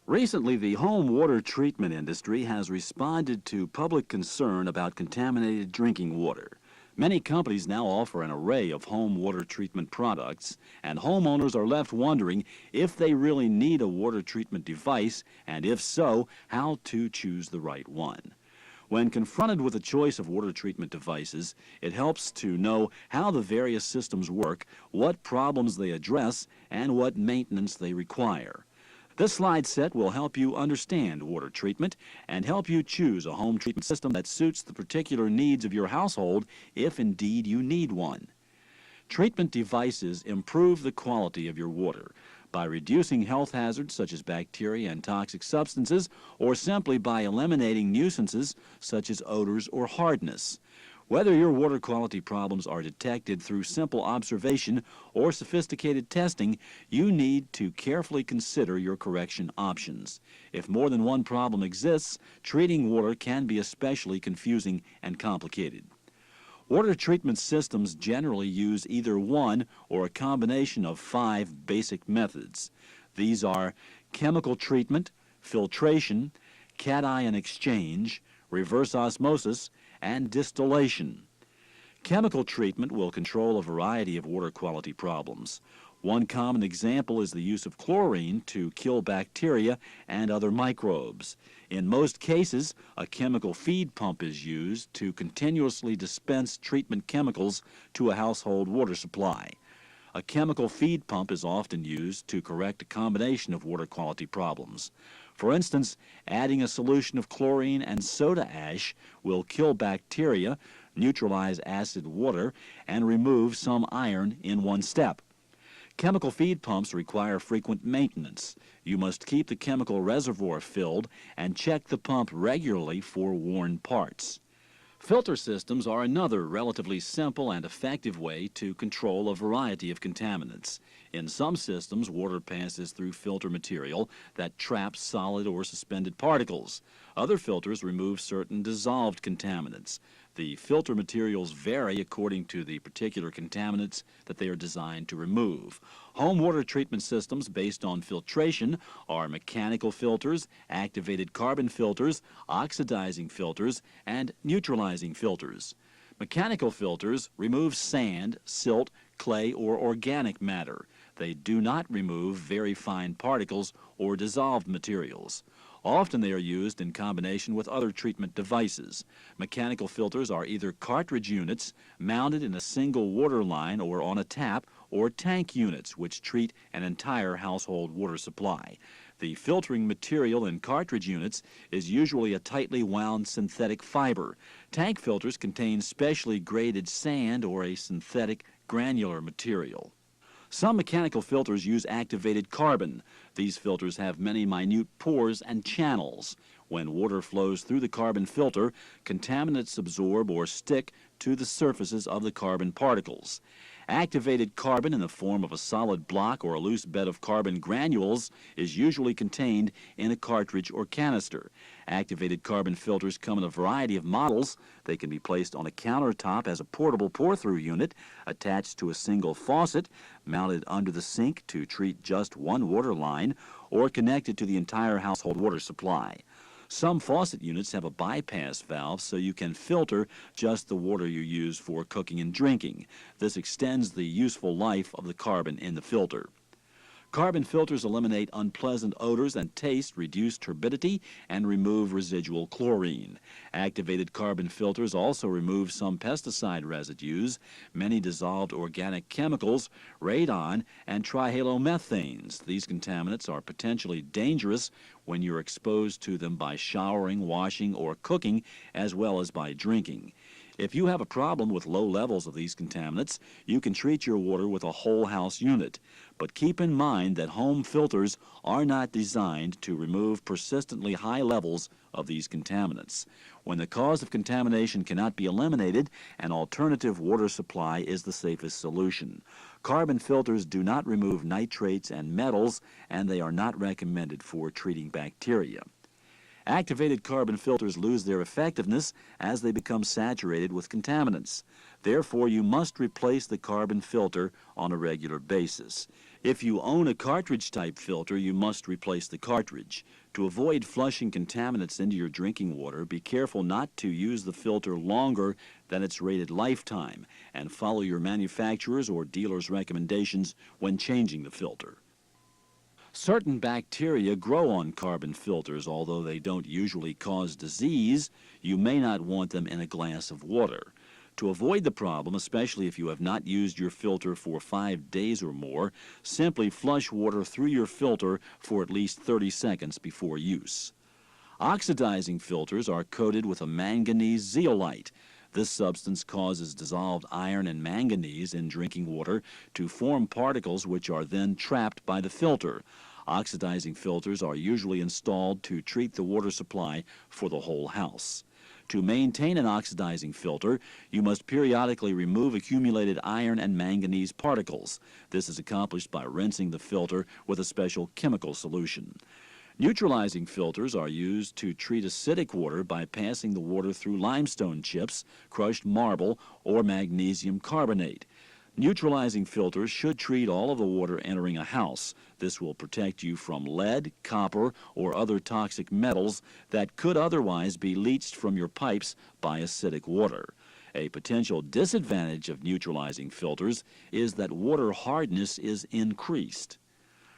Recently, the home water treatment industry has responded to public concern about contaminated drinking water. Many companies now offer an array of home water treatment products, and homeowners are left wondering if they really need a water treatment device, and if so, how to choose the right one. When confronted with a choice of water treatment devices, it helps to know how the various systems work, what problems they address, and what maintenance they require. This slide set will help you understand water treatment and help you choose a home treatment system that suits the particular needs of your household, if indeed you need one. Treatment devices improve the quality of your water by reducing health hazards such as bacteria and toxic substances, or simply by eliminating nuisances such as odors or hardness. Whether your water quality problems are detected through simple observation or sophisticated testing, you need to carefully consider your correction options. If more than one problem exists, treating water can be especially confusing and complicated. Water treatment systems generally use either one or a combination of 5 basic methods. These are chemical treatment, filtration, cation exchange, reverse osmosis, and distillation. Chemical treatment will control a variety of water quality problems. One common example is the use of chlorine to kill bacteria and other microbes. In most cases, a chemical feed pump is used to continuously dispense treatment chemicals to a household water supply. A chemical feed pump is often used to correct a combination of water quality problems. For instance, adding a solution of chlorine and soda ash will kill bacteria, neutralize acid water, and remove some iron in one step. Chemical feed pumps require frequent maintenance. You must keep the chemical reservoir filled and check the pump regularly for worn parts. Filter systems are another relatively simple and effective way to control a variety of contaminants. In some systems, water passes through filter material that traps solid or suspended particles. Other filters remove certain dissolved contaminants. The filter materials vary according to the particular contaminants that they are designed to remove. Home water treatment systems based on filtration are mechanical filters, activated carbon filters, oxidizing filters, and neutralizing filters. Mechanical filters remove sand, silt, clay, or organic matter. They do not remove very fine particles or dissolved materials. Often they are used in combination with other treatment devices. Mechanical filters are either cartridge units mounted in a single water line or on a tap, or tank units which treat an entire household water supply. The filtering material in cartridge units is usually a tightly wound synthetic fiber. Tank filters contain specially graded sand or a synthetic granular material. Some mechanical filters use activated carbon. These filters have many minute pores and channels. When water flows through the carbon filter, contaminants absorb or stick to the surfaces of the carbon particles. Activated carbon in the form of a solid block or a loose bed of carbon granules is usually contained in a cartridge or canister. Activated carbon filters come in a variety of models. They can be placed on a countertop as a portable pour-through unit, attached to a single faucet, mounted under the sink to treat just one water line, or connected to the entire household water supply. Some faucet units have a bypass valve so you can filter just the water you use for cooking and drinking. This extends the useful life of the carbon in the filter. Carbon filters eliminate unpleasant odors and taste, reduce turbidity, and remove residual chlorine. Activated carbon filters also remove some pesticide residues, many dissolved organic chemicals, radon, and trihalomethanes. These contaminants are potentially dangerous when you're exposed to them by showering, washing, or cooking, as well as by drinking. If you have a problem with low levels of these contaminants, you can treat your water with a whole house unit. But keep in mind that home filters are not designed to remove persistently high levels of these contaminants. When the cause of contamination cannot be eliminated, an alternative water supply is the safest solution. Carbon filters do not remove nitrates and metals, and they are not recommended for treating bacteria. Activated carbon filters lose their effectiveness as they become saturated with contaminants. Therefore, you must replace the carbon filter on a regular basis. If you own a cartridge-type filter, you must replace the cartridge. To avoid flushing contaminants into your drinking water, be careful not to use the filter longer than its rated lifetime, and follow your manufacturer's or dealer's recommendations when changing the filter. Certain bacteria grow on carbon filters. Although they don't usually cause disease, you may not want them in a glass of water. To avoid the problem, especially if you have not used your filter for 5 days or more, simply flush water through your filter for at least 30 seconds before use. Oxidizing filters are coated with a manganese zeolite. This substance causes dissolved iron and manganese in drinking water to form particles which are then trapped by the filter. Oxidizing filters are usually installed to treat the water supply for the whole house. To maintain an oxidizing filter, you must periodically remove accumulated iron and manganese particles. This is accomplished by rinsing the filter with a special chemical solution. Neutralizing filters are used to treat acidic water by passing the water through limestone chips, crushed marble, or magnesium carbonate. Neutralizing filters should treat all of the water entering a house. This will protect you from lead, copper, or other toxic metals that could otherwise be leached from your pipes by acidic water. A potential disadvantage of neutralizing filters is that water hardness is increased.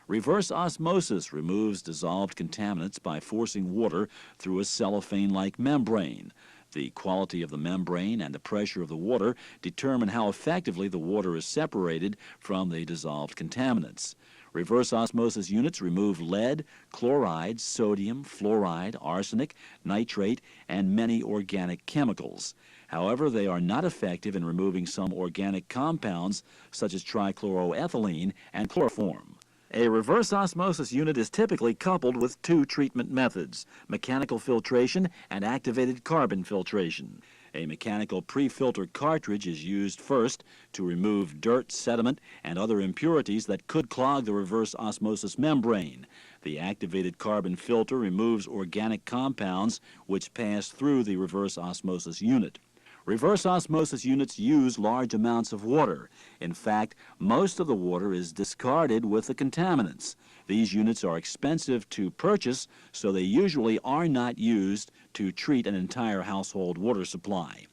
Reverse osmosis removes dissolved contaminants by forcing water through a cellophane-like membrane. The quality of the membrane and the pressure of the water determine how effectively the water is separated from the dissolved contaminants. Reverse osmosis units remove lead, chloride, sodium, fluoride, arsenic, nitrate, and many organic chemicals. However, they are not effective in removing some organic compounds such as trichloroethylene and chloroform. A reverse osmosis unit is typically coupled with 2 treatment methods: mechanical filtration and activated carbon filtration. A mechanical pre-filter cartridge is used first to remove dirt, sediment, and other impurities that could clog the reverse osmosis membrane. The activated carbon filter removes organic compounds which pass through the reverse osmosis unit. Reverse osmosis units use large amounts of water. In fact, most of the water is discarded with the contaminants. These units are expensive to purchase, so they usually are not used to treat an entire household water supply.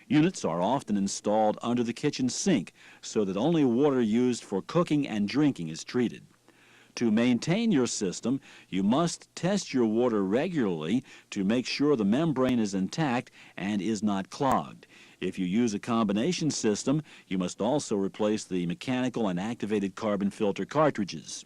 Units are often installed under the kitchen sink so that only water used for cooking and drinking is treated. To maintain your system, you must test your water regularly to make sure the membrane is intact and is not clogged. If you use a combination system, you must also replace the mechanical and activated carbon filter cartridges.